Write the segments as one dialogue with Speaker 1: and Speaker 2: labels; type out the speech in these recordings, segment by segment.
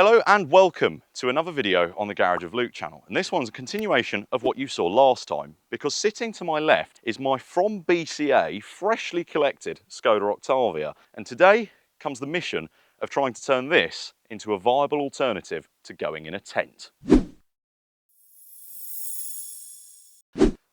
Speaker 1: Hello and welcome to another video on the Garage of Luke channel. And this one's a continuation of what you saw last time, because sitting to my left is my from BCA freshly collected Skoda Octavia. And today comes the mission of trying to turn this into a viable alternative to going in a tent.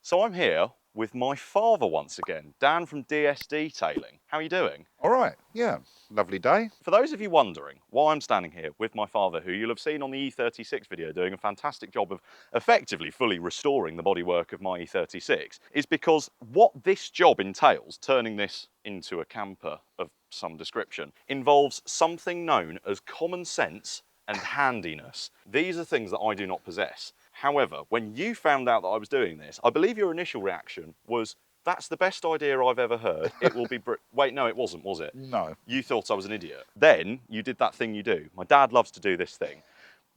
Speaker 1: So I'm here with my father once again, Dan from DS Detailing. How are you doing?
Speaker 2: All right, yeah, lovely day.
Speaker 1: For those of you wondering why I'm standing here with my father, who you'll have seen on the E36 video doing a fantastic job of effectively fully restoring the bodywork of my E36, is because what this job entails, turning this into a camper of some description, involves something known as common sense and handiness. These are things that I do not possess. However, when you found out that I was doing this, I believe your initial reaction was, that's the best idea I've ever heard. It will be Wait, no, it wasn't, was it?
Speaker 2: No.
Speaker 1: You thought I was an idiot. Then you did that thing you do. My dad loves to do this thing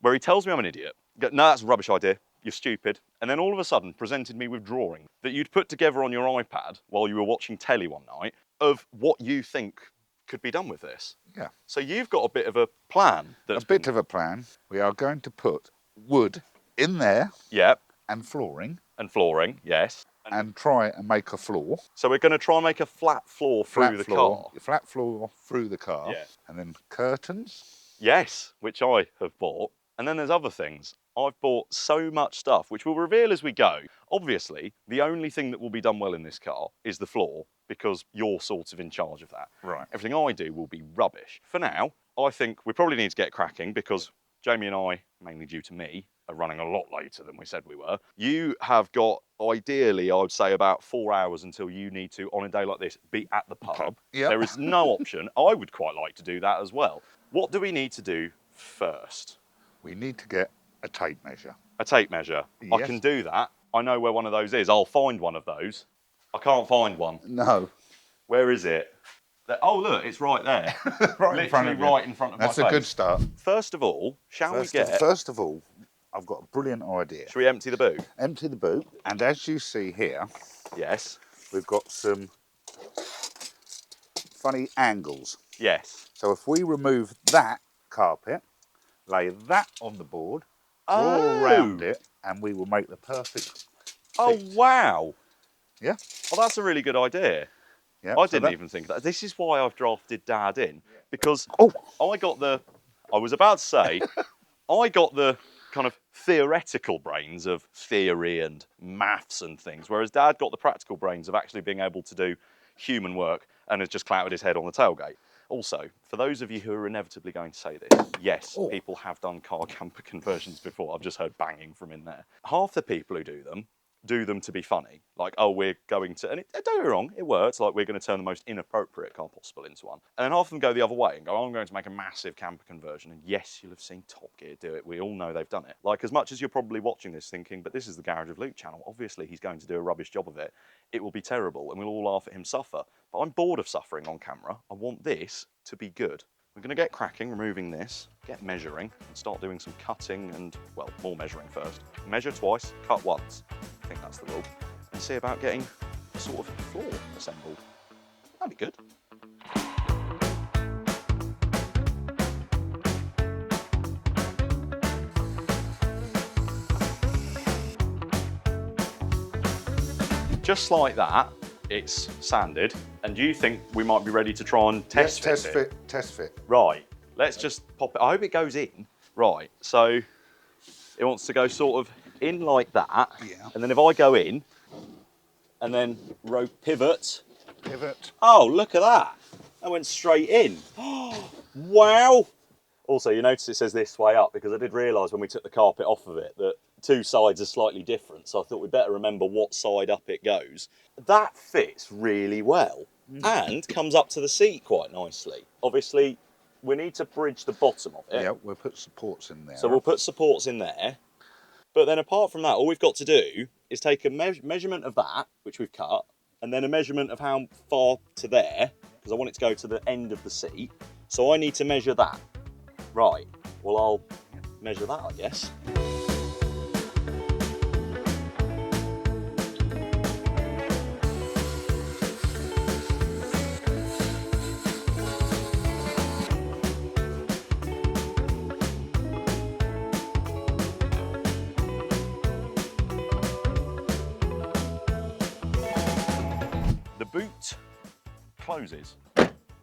Speaker 1: where he tells me I'm an idiot. Go, no, that's a rubbish idea. You're stupid. And then all of a sudden presented me with drawings that you'd put together on your iPad while you were watching telly one night of what you think could be done with this.
Speaker 2: Yeah.
Speaker 1: So you've got a bit of a plan.
Speaker 2: A bit of a plan. We are going to put wood in there.
Speaker 1: Yep.
Speaker 2: And flooring.
Speaker 1: And flooring, yes.
Speaker 2: And try and make a floor.
Speaker 1: So we're going to try and make a flat floor through the car.
Speaker 2: Flat floor through the car.
Speaker 1: Yeah.
Speaker 2: And then curtains.
Speaker 1: Yes, which I have bought. And then there's other things. I've bought so much stuff, which we'll reveal as we go. Obviously, the only thing that will be done well in this car is the floor, because you're sort of in charge of that.
Speaker 2: Right.
Speaker 1: Everything I do will be rubbish. For now, I think we probably need to get cracking, because Jamie and I, mainly due to me, are running a lot later than we said we were. You have got, ideally, I would say about 4 hours until you need to, on a day like this, be at the pub.
Speaker 2: Yep.
Speaker 1: There is no option. I would quite like to do that as well. What do we need to do first?
Speaker 2: We need to get a tape measure.
Speaker 1: A tape measure.
Speaker 2: Yes.
Speaker 1: I can do that. I know where one of those is. I'll find one of those. I can't find one.
Speaker 2: No.
Speaker 1: Where is it? Oh, look, it's right there.
Speaker 2: Right in front of you.
Speaker 1: Right in front of my face.
Speaker 2: That's a good start.
Speaker 1: First of all,
Speaker 2: First of all, I've got a brilliant idea.
Speaker 1: Should we empty the boot?
Speaker 2: Empty the boot, and as you see here,
Speaker 1: yes,
Speaker 2: we've got some funny angles.
Speaker 1: Yes.
Speaker 2: So if we remove that carpet, lay that on the board, draw around it, and we will make the perfect fit.
Speaker 1: Oh, wow.
Speaker 2: Yeah.
Speaker 1: Well, that's a really good idea.
Speaker 2: Yeah.
Speaker 1: I didn't even think of that. This is why I've drafted Dad in, because I was about to say, I got the kind of theoretical brains of theory and maths and things, whereas Dad got the practical brains of actually being able to do human work and has just clouted his head on the tailgate. Also, for those of you who are inevitably going to say this, yes, people have done car camper conversions before. I've just heard banging from in there. Half the people who do them to be funny. Like, oh, we're going to, and don't get me wrong, it works, like we're going to turn the most inappropriate car possible into one. And then half of them go the other way and go, oh, I'm going to make a massive camper conversion. And yes, you'll have seen Top Gear do it. We all know they've done it. Like, as much as you're probably watching this thinking, but this is the Garage of Luke channel, obviously he's going to do a rubbish job of it. It will be terrible and we'll all laugh at him suffer. But I'm bored of suffering on camera. I want this to be good. We're going to get cracking, removing this, get measuring, and start doing some cutting and, well, more measuring first. Measure twice, cut once. I think that's the rule. And see about getting a sort of floor assembled. That'd be good. Just like that, it's sanded, and you think we might be ready to try and test fit?
Speaker 2: Test fit.
Speaker 1: Right, let's just pop it. I hope it goes in. Right, so it wants to go sort of in like that.
Speaker 2: Yeah.
Speaker 1: And then if I go in, and then pivot.
Speaker 2: Pivot.
Speaker 1: Oh, look at that. That went straight in. Wow. Also, you notice it says this way up, because I did realise when we took the carpet off of it that two sides are slightly different, so I thought we'd better remember what side up it goes. That fits really well and comes up to the seat quite nicely. Obviously, we need to bridge the bottom of it.
Speaker 2: Yeah, we'll put supports in there.
Speaker 1: So we'll put supports in there. But then apart from that, all we've got to do is take a measurement of that, which we've cut, and then a measurement of how far to there, because I want it to go to the end of the seat. So I need to measure that. Right, well, I'll measure that, I guess. boot closes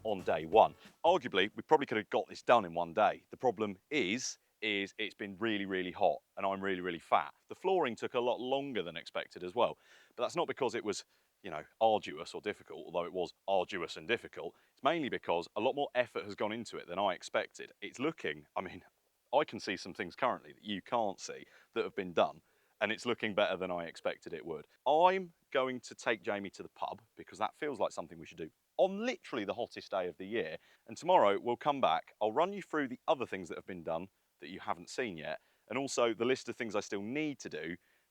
Speaker 1: on day one. Arguably, we probably could have got this done in one day. The problem is it's been really, really hot and I'm really, really fat. The flooring took a lot longer than expected as well, but that's not because it was, you know, arduous or difficult, although it was arduous and difficult. It's mainly because a lot more effort has gone into it than I expected. It's looking, I mean, I can see some things currently that you can't see that have been done, and it's looking better than I expected it would. I'm going to take Jamie to the pub because that feels like something we should do on literally the hottest day of the year. And tomorrow we'll come back, I'll run you through the other things that have been done that you haven't seen yet, and also the list of things I still need to do,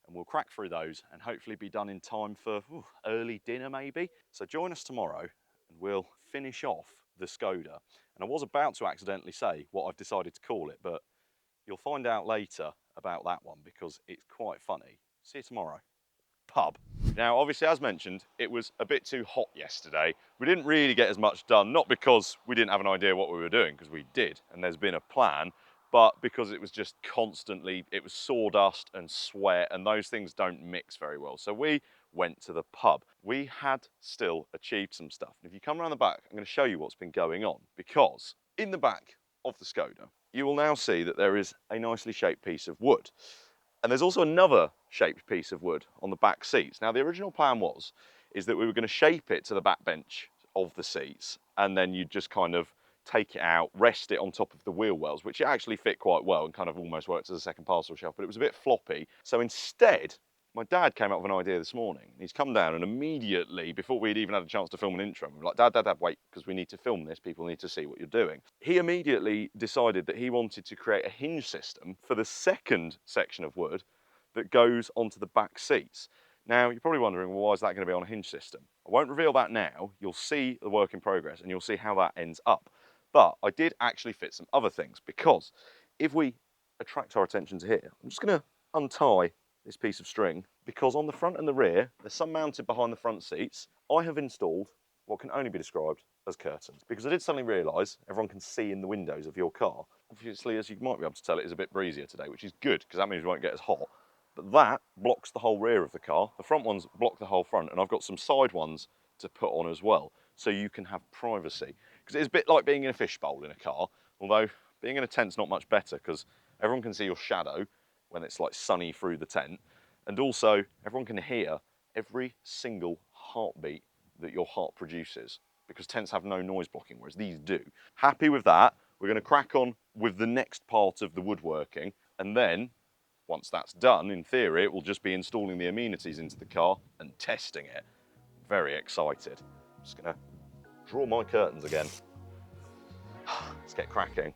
Speaker 1: and we'll crack through those and hopefully be done in time for early dinner maybe. So join us tomorrow and we'll finish off the Skoda. And I was about to accidentally say what I've decided to call it, but you'll find out later about that one because it's quite funny. See you tomorrow. Pub. Now, obviously, as mentioned, it was a bit too hot yesterday. We didn't really get as much done, not because we didn't have an idea what we were doing, because we did, and there's been a plan, but because it was just constantly, it was sawdust and sweat, and those things don't mix very well. So we went to the pub. We had still achieved some stuff. And if you come around the back, I'm going to show you what's been going on, because in the back of the Skoda, you will now see that there is a nicely shaped piece of wood. And there's also another shaped piece of wood on the back seats. Now, the original plan is that we were going to shape it to the back bench of the seats, and then you'd just kind of take it out, rest it on top of the wheel wells, which actually fit quite well and kind of almost worked as a second parcel shelf, but it was a bit floppy. So instead, my dad came up with an idea this morning. He's come down and immediately, before we'd even had a chance to film an intro, we were like, Dad, wait, because we need to film this. People need to see what you're doing. He immediately decided that he wanted to create a hinge system for the second section of wood that goes onto the back seats. Now, you're probably wondering, well, why is that going to be on a hinge system? I won't reveal that now. You'll see the work in progress and you'll see how that ends up. But I did actually fit some other things, because if we attract our attention to here, I'm just going to untie this piece of string, because on the front and the rear, there's some mounted behind the front seats. I have installed what can only be described as curtains, because I did suddenly realise everyone can see in the windows of your car. Obviously, as you might be able to tell, it is a bit breezier today, which is good, because that means we won't get as hot. But that blocks the whole rear of the car. The front ones block the whole front, and I've got some side ones to put on as well, so you can have privacy. Because it's a bit like being in a fishbowl in a car, although being in a tent's not much better, because everyone can see your shadow when it's like sunny through the tent, and also everyone can hear every single heartbeat that your heart produces, because tents have no noise blocking, whereas these do. Happy with that, we're going to crack on with the next part of the woodworking, and then once that's done, in theory, it will just be installing the amenities into the car and testing it. Very excited. I'm just going to draw my curtains again. Let's get cracking.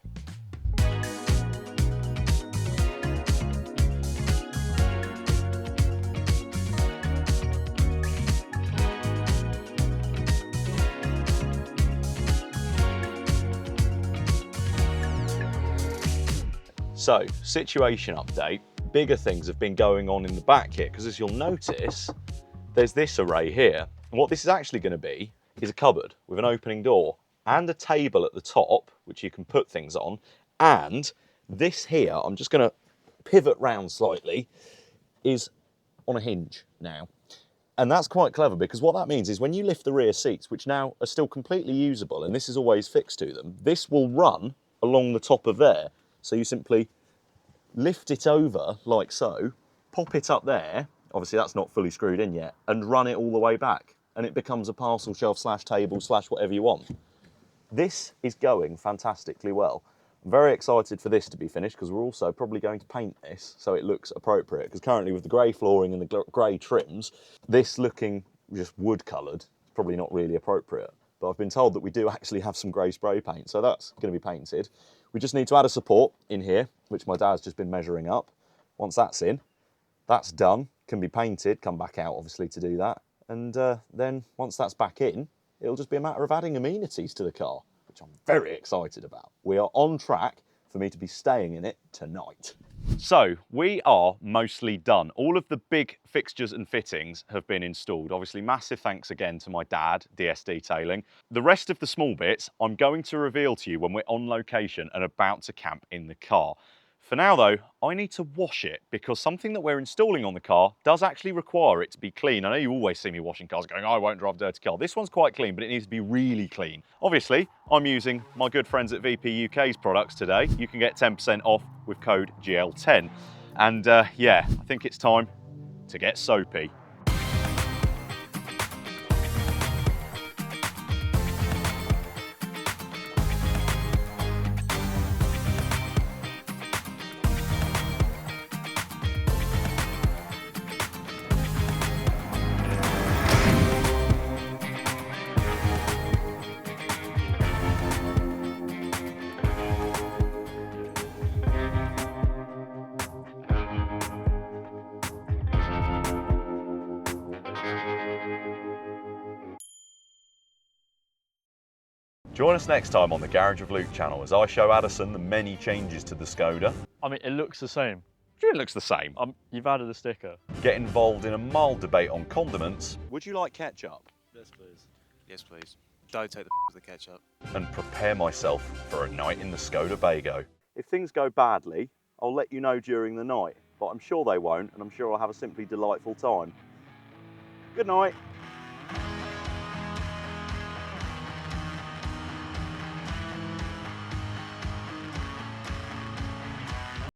Speaker 1: So, situation update. Bigger things have been going on in the back here, because as you'll notice, there's this array here. And what this is actually going to be is a cupboard with an opening door and a table at the top, which you can put things on. And this here, I'm just going to pivot round slightly, is on a hinge now. And that's quite clever, because what that means is when you lift the rear seats, which now are still completely usable, and this is always fixed to them, this will run along the top of there. So you simply lift it over like so, pop it up there, obviously that's not fully screwed in yet, and run it all the way back. And it becomes a parcel shelf slash table slash whatever you want. This is going fantastically well. I'm very excited for this to be finished, because we're also probably going to paint this so it looks appropriate, because currently with the grey flooring and the grey trims, this looking just wood coloured is probably not really appropriate. But I've been told that we do actually have some grey spray paint, so that's going to be painted. We just need to add a support in here, which my dad's just been measuring up. Once that's in, that's done, can be painted, come back out obviously to do that. And then once that's back in, it'll just be a matter of adding amenities to the car, which I'm very excited about. We are on track for me to be staying in it tonight. So we are mostly done. All of the big fixtures and fittings have been installed. Obviously, massive thanks again to my dad, DS Detailing. The rest of the small bits, I'm going to reveal to you when we're on location and about to camp in the car. For now though, I need to wash it because something that we're installing on the car does actually require it to be clean. I know you always see me washing cars going, oh, I won't drive a dirty car. This one's quite clean, but it needs to be really clean. Obviously, I'm using my good friends at VP UK's products today. You can get 10% off with code GL10. And yeah, I think it's time to get soapy. Join us next time on the Garage of Luke channel as I show Addison the many changes to the Skoda.
Speaker 3: I mean, it looks the same.
Speaker 1: It looks the same.
Speaker 3: You've added a sticker.
Speaker 1: Get involved in a mild debate on condiments. Would you like ketchup?
Speaker 3: Yes, please.
Speaker 4: Yes, please. Don't take the ketchup.
Speaker 1: And prepare myself for a night in the Skoda Bago. If things go badly, I'll let you know during the night, but I'm sure they won't, and I'm sure I'll have a simply delightful time. Good night.